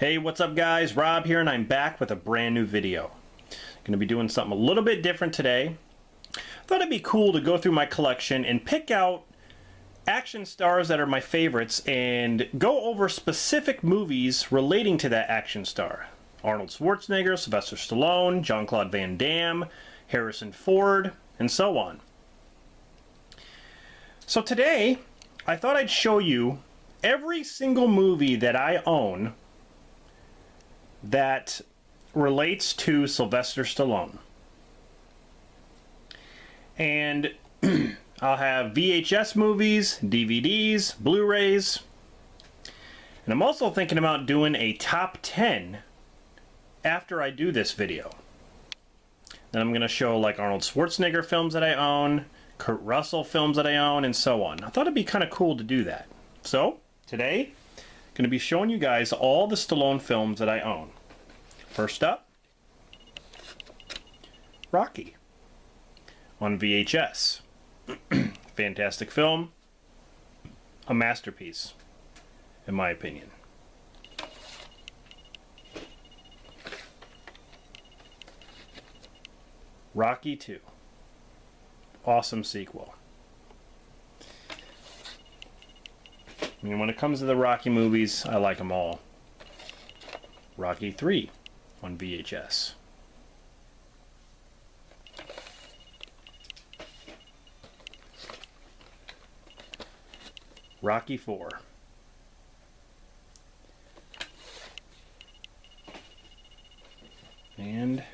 Hey, what's up guys? Rob here, and I'm back with a brand new video. Going to be doing something a little bit different today. Thought it'd be cool to go through my collection and pick out action stars that are my favorites and go over specific movies relating to that action star. Arnold Schwarzenegger, Sylvester Stallone, Jean-Claude Van Damme, Harrison Ford, and so on. So today, I thought I'd show you every single movie that I own that relates to Sylvester Stallone. And I'll have VHS movies, DVDs, Blu-rays, and I'm also thinking about doing a top 10 after I do this video. Then I'm going to show like Arnold Schwarzenegger films that I own, Kurt Russell films that I own, and so on. I thought it'd be kind of cool to do that. So today, I'm going to be showing you guys all the Stallone films that I own. First up, Rocky on VHS. Fantastic film, a masterpiece, in my opinion. Rocky 2, awesome sequel. I mean, when it comes to the Rocky movies, I like them all. Rocky 3 on VHS. Rocky 4. And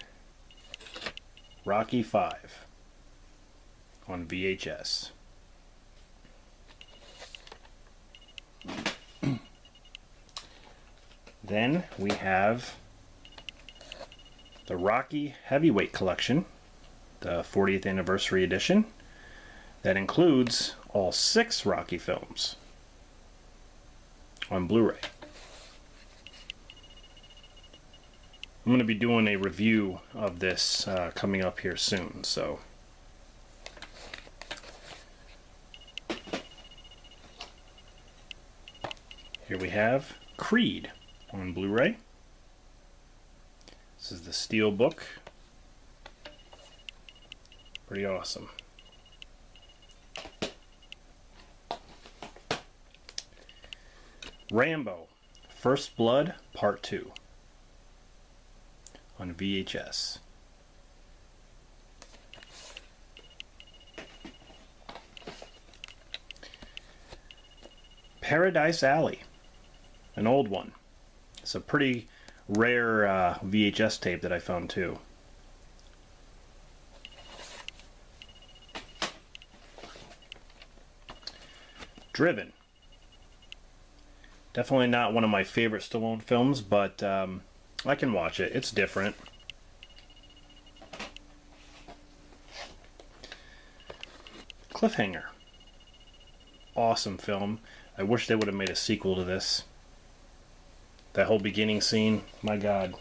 Rocky 5 on VHS. Then we have the Rocky Heavyweight Collection, the 40th Anniversary Edition. That includes all 6 Rocky films on Blu-ray. I'm going to be doing a review of this coming up here soon, so here we have Creed on Blu-ray. This is the steel book. Pretty awesome. Rambo, First Blood, Part 2 on VHS. Paradise Alley, an old one. It's a pretty rare VHS tape that I found too. Driven. Definitely not one of my favorite Stallone films, but I can watch it. It's different. Cliffhanger. Awesome film. I wish they would have made a sequel to this. That whole beginning scene, my God.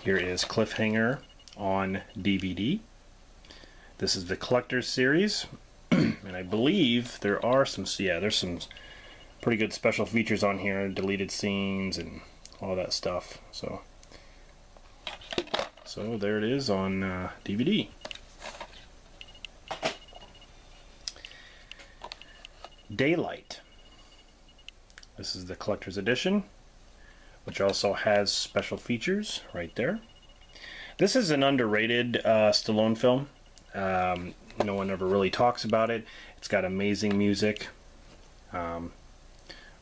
Here is Cliffhanger on DVD. This is the Collector's Series. And I believe there are some, yeah, there's some pretty good special features on here, deleted scenes and all that stuff. So there it is on DVD. Daylight. This is the Collector's Edition, which also has special features right there. This is an underrated Stallone film. No one ever really talks about it. It's got amazing music.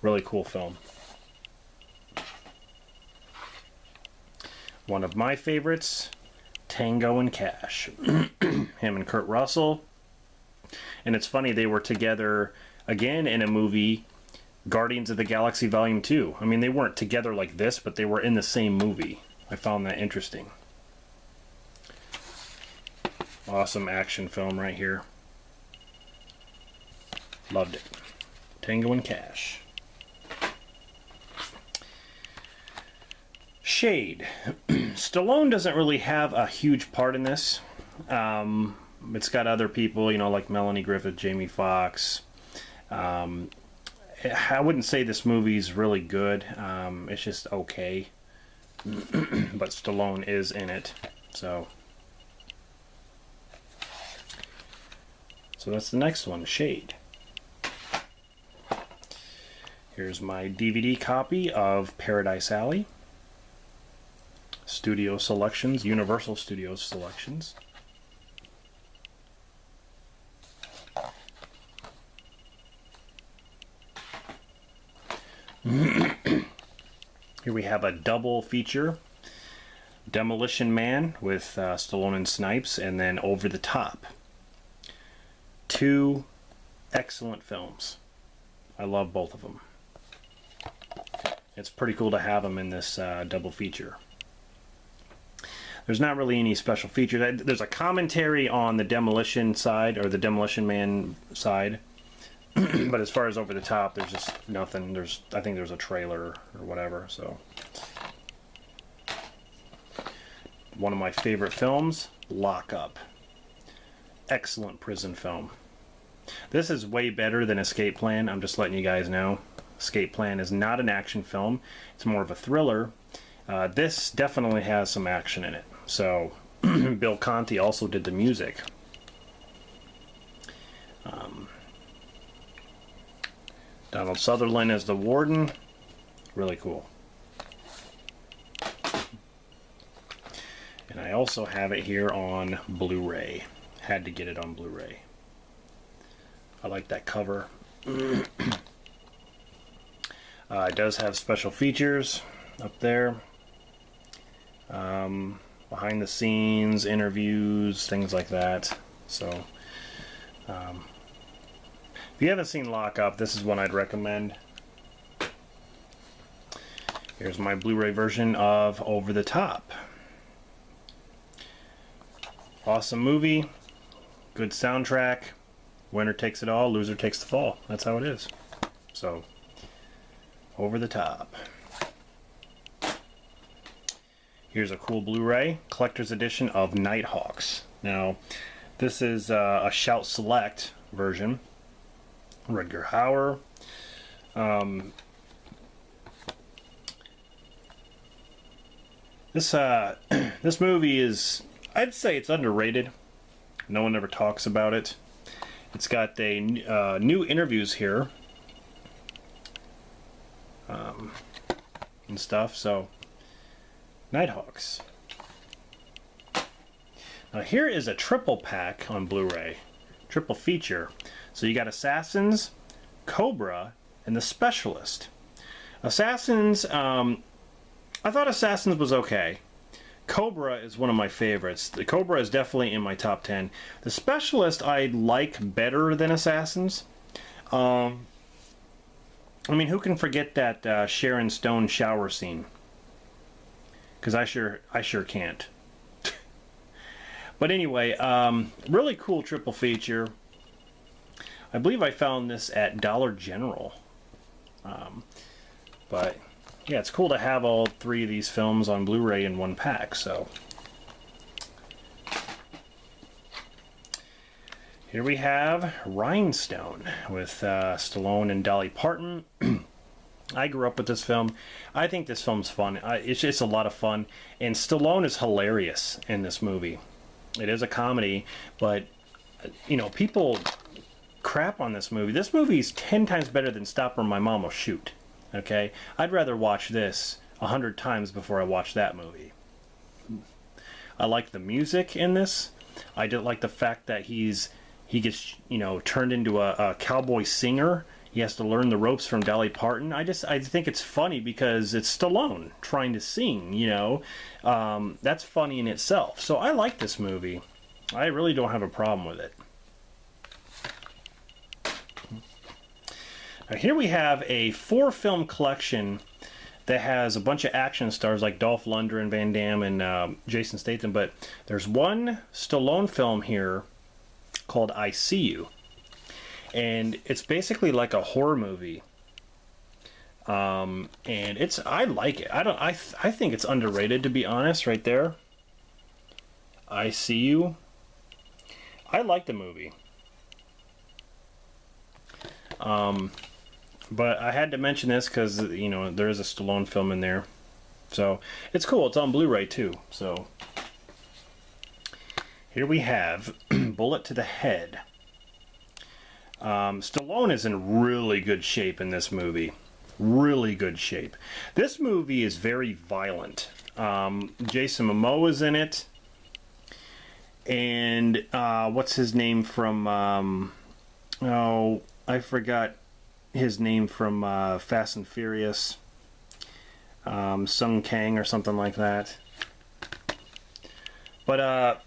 Really cool film. One of my favorites, Tango and Cash. Him and Kurt Russell. And it's funny, they were together again in a movie, Guardians of the Galaxy Volume 2. I mean, they weren't together like this, but they were in the same movie. I found that interesting. Awesome action film right here. Loved it. Tango and Cash. Shade. Stallone doesn't really have a huge part in this. It's got other people, you know, like Melanie Griffith, Jamie Foxx, I wouldn't say this movie's really good. It's just okay. But Stallone is in it. So that's the next one, Shade. Here's my DVD copy of Paradise Alley. Studio Selections, Universal Studios Selections. Here we have a double feature. Demolition Man with Stallone and Snipes, and then Over the Top. Two excellent films. I love both of them. It's pretty cool to have them in this double feature. There's not really any special features. There's a commentary on the Demolition side, or the Demolition Man side. But as far as Over the Top, there's just nothing. I think there's a trailer or whatever. So, one of my favorite films, Lock Up. Excellent prison film. This is way better than Escape Plan. I'm just letting you guys know. Escape Plan is not an action film. It's more of a thriller. This definitely has some action in it. So, Bill Conti also did the music. Donald Sutherland as the warden. Really cool. And I also have it here on Blu-ray. Had to get it on Blu-ray. I like that cover. It does have special features up there. Behind the scenes, interviews, things like that. So, if you haven't seen Lock Up, this is one I'd recommend. Here's my Blu-ray version of Over the Top. Awesome movie. Good soundtrack. Winner takes it all, loser takes the fall. That's how it is. So, Over the Top. Here's a cool Blu-ray, collector's edition of Nighthawks. Now, this is a Shout Select version. Rutger Hauer. This movie is, I'd say it's underrated. No one ever talks about it. It's got a new interviews here and stuff. So, Nighthawks. Now here is a triple pack on Blu-ray, triple feature. So you got Assassins, Cobra, and The Specialist. Assassins, I thought Assassins was okay. Cobra is one of my favorites. The Cobra is definitely in my top 10. The Specialist I like better than Assassins. I mean, who can forget that Sharon Stone shower scene? Because I sure can't. But anyway, really cool triple feature. I believe I found this at Dollar General. But yeah, it's cool to have all three of these films on Blu-ray in one pack. So here we have Rhinestone with Stallone and Dolly Parton. I grew up with this film. I think this film's fun. It's just a lot of fun. And Stallone is hilarious in this movie. It is a comedy, but, you know, people crap on this movie. This movie's 10 times better than Stop or My Mom Will Shoot. Okay? I'd rather watch this 100 times before I watch that movie. I like the music in this. I did like the fact that he gets, you know, turned into a cowboy singer. He has to learn the ropes from Dolly Parton. I think it's funny because it's Stallone trying to sing, you know. That's funny in itself. So I like this movie. I really don't have a problem with it. Now here we have a 4-film collection that has a bunch of action stars like Dolph Lundgren, Van Damme, and Jason Statham. But there's one Stallone film here called I See You. And it's basically like a horror movie, and I like it. I think it's underrated, to be honest. Right there, I See You. I like the movie. But I had to mention this because, you know, there is a Stallone film in there. So, it's cool. It's on Blu-ray, too. So, here we have Bullet to the Head. Stallone is in really good shape in this movie. Really good shape. This movie is very violent. Jason Momoa is in it. And, what's his name from, oh, I forgot his name from Fast and Furious. Sung Kang or something like that. But,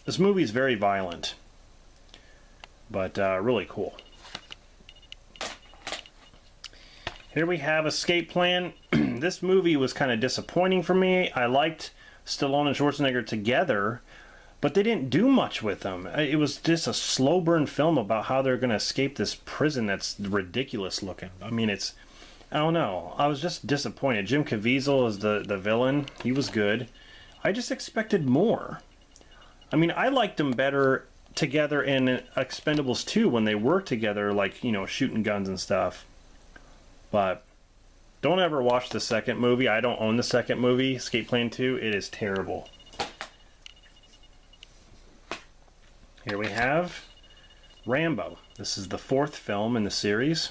this movie is very violent. But, really cool. Here we have Escape Plan. This movie was kind of disappointing for me. I liked Stallone and Schwarzenegger together, but they didn't do much with them. It was just a slow burn film about how they're going to escape this prison that's ridiculous looking. I mean, it's... I don't know. I was just disappointed. Jim Caviezel is the villain. He was good. I just expected more. I mean, I liked them better together in Expendables 2 when they were together, like, you know, shooting guns and stuff. But don't ever watch the second movie. I don't own the second movie, Escape Plan 2. It is terrible. Here we have Rambo. This is the 4th film in the series.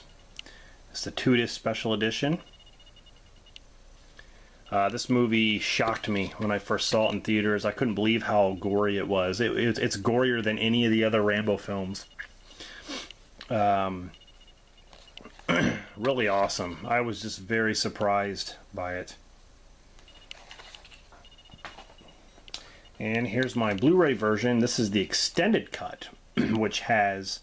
It's the 2-disc special edition. This movie shocked me when I first saw it in theaters. I couldn't believe how gory it was. It's gorier than any of the other Rambo films. Really awesome. I was just very surprised by it. And here's my Blu-ray version. This is the extended cut, which has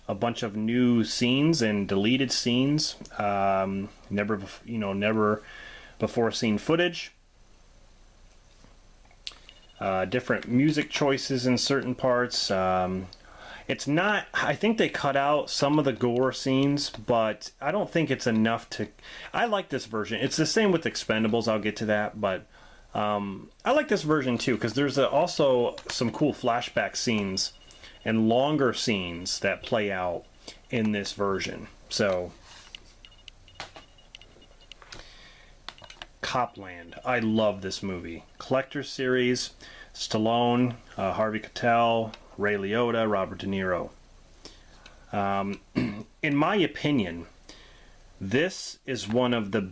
a bunch of new scenes and deleted scenes. Never before seen footage. Different music choices in certain parts. It's not... I think they cut out some of the gore scenes, but I don't think it's enough to... I like this version. It's the same with Expendables. I'll get to that, but I like this version too, because there's also some cool flashback scenes and longer scenes that play out in this version. So... Copland. I love this movie. Collector series, Stallone, Harvey Keitel, Ray Liotta, Robert De Niro. In my opinion, this is one of the,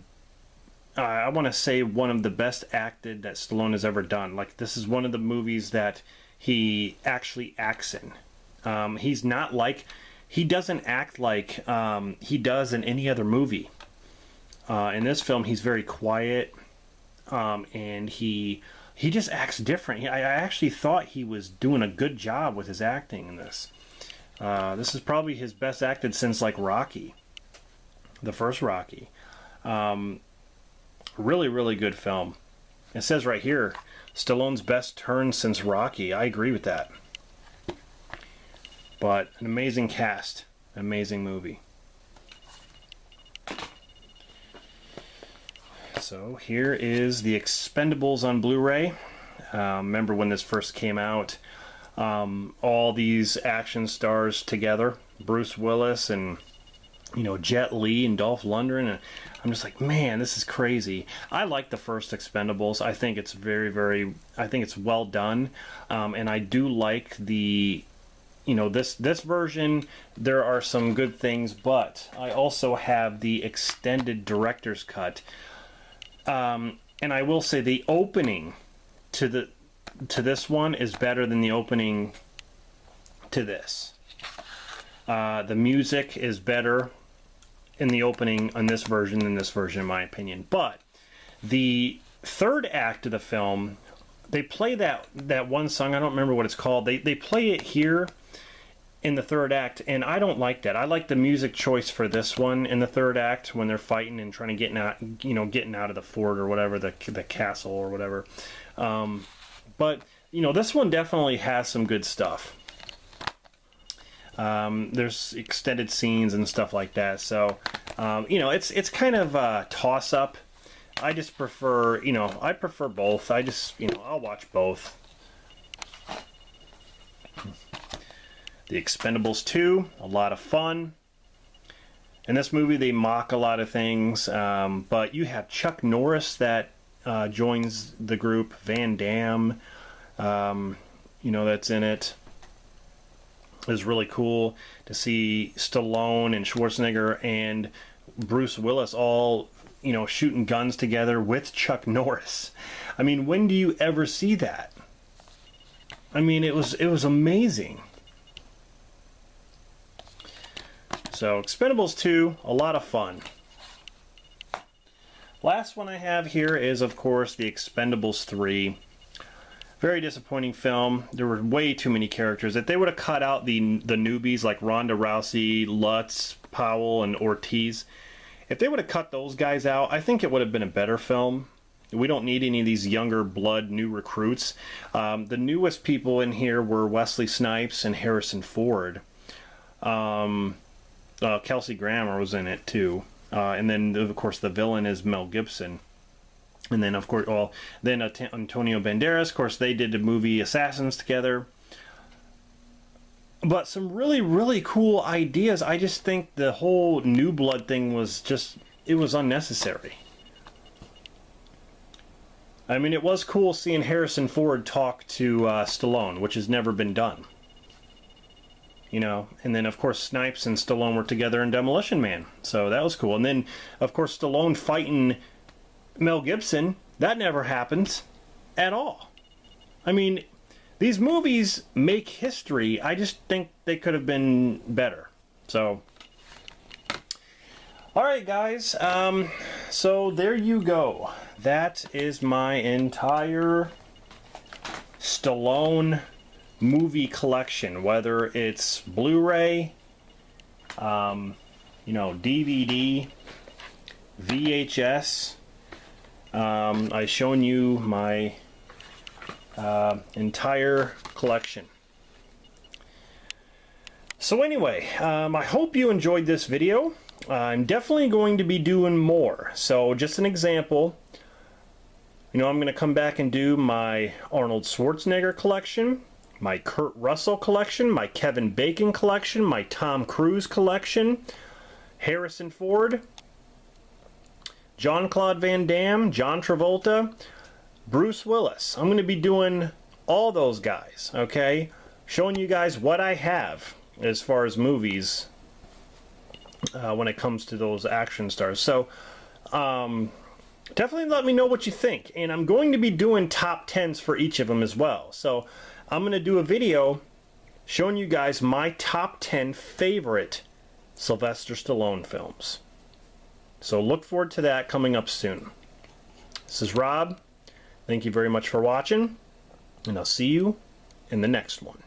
I want to say one of the best acted that Stallone has ever done. Like, this is one of the movies that he actually acts in. He's not like, he doesn't act like he does in any other movie. In this film, he's very quiet, and he just acts different. I actually thought he was doing a good job with his acting in this. This is probably his best acted since, like, Rocky, the first Rocky. Really, really good film. It says right here, Stallone's best turn since Rocky. I agree with that. But an amazing cast, amazing movie. So here is the Expendables on Blu-ray. Remember when this first came out? All these action stars together, Bruce Willis and, you know, Jet Li and Dolph Lundgren, and I'm just like, man, this is crazy. I like the first Expendables. I think it's I think it's well done, and I do like the, you know, this version. There are some good things, but I also have the extended director's cut. And I will say the opening to this one is better than the opening to this. The music is better in the opening on this version than this version, in my opinion. But the third act of the film, they play that one song. I don't remember what it's called. They play it here in the third act, and I don't like that. I like the music choice for this one in the third act when they're fighting and trying to getting out of the fort or whatever, the castle or whatever. But you know, this one definitely has some good stuff. There's extended scenes and stuff like that. So you know, it's kind of a toss up. I just prefer, you know, I prefer both. I just, you know, I'll watch both. The Expendables 2, a lot of fun. In this movie, they mock a lot of things, but you have Chuck Norris that joins the group, Van Damme, you know, that's in it. It was really cool to see Stallone and Schwarzenegger and Bruce Willis all, you know, shooting guns together with Chuck Norris. I mean, when do you ever see that? I mean, it was amazing. So, Expendables 2, a lot of fun. Last one I have here is, of course, the Expendables 3. Very disappointing film. There were way too many characters. If they would have cut out the newbies like Ronda Rousey, Lutz, Powell, and Ortiz, if they would have cut those guys out, I think it would have been a better film. We don't need any of these younger blood, new recruits. The newest people in here were Wesley Snipes and Harrison Ford. Kelsey Grammer was in it too, and then of course the villain is Mel Gibson, and then of course, well, then Antonio Banderas. Of course, they did the movie Assassins together. But some really cool ideas. I just think the whole New Blood thing was just, it was unnecessary. I mean, it was cool seeing Harrison Ford talk to Stallone, which has never been done. You know, and then of course Snipes and Stallone were together in Demolition Man, so that was cool. And then of course Stallone fighting Mel Gibson, that never happens at all. I mean, these movies make history. I just think they could have been better. So, alright guys, so there you go. That is my entire Stallone movie collection, whether it's Blu-ray, you know, DVD, VHS. I've shown you my entire collection. So anyway, I hope you enjoyed this video. I'm definitely going to be doing more. So just an example, you know, I'm going to come back and do my Arnold Schwarzenegger collection, my Kurt Russell collection, my Kevin Bacon collection, my Tom Cruise collection, Harrison Ford, Jean-Claude Van Damme, John Travolta, Bruce Willis. I'm going to be doing all those guys, okay? Showing you guys what I have as far as movies when it comes to those action stars. So, definitely let me know what you think. And I'm going to be doing top 10s for each of them as well. So, I'm going to do a video showing you guys my top 10 favorite Sylvester Stallone films. So look forward to that coming up soon. This is Rob. Thank you very much for watching, and I'll see you in the next one.